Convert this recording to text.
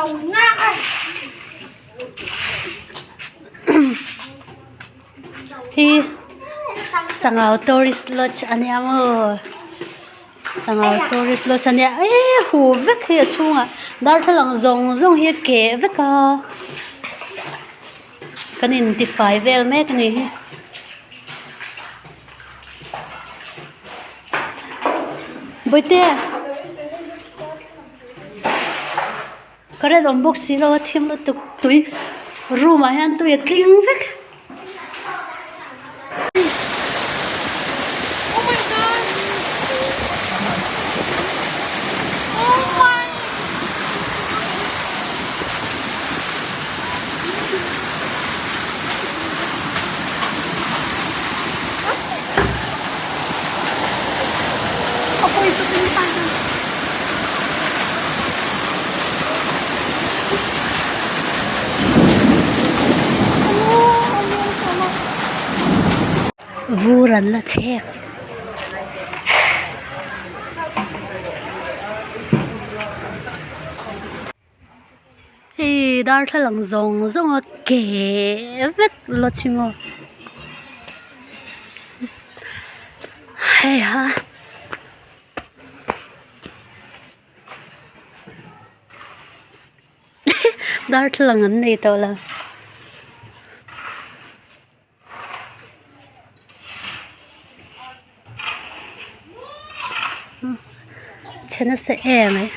Lầu ngang ơi. Hi sangau tourist lodge ania mo sangau tourist lodge ania hu vek hi chunga dar thalang zong zong hi ke veka kanin ti fai vel mek ni boite kare dom box si lo thim lo tuk tui room a han tu tling vek Oh my god. Oh my. Ako ito pinipasan. vuran la chek hey dar thalang zong zong a ke vek lo chimo hey ha dar thalang an nei to la chena se em ấy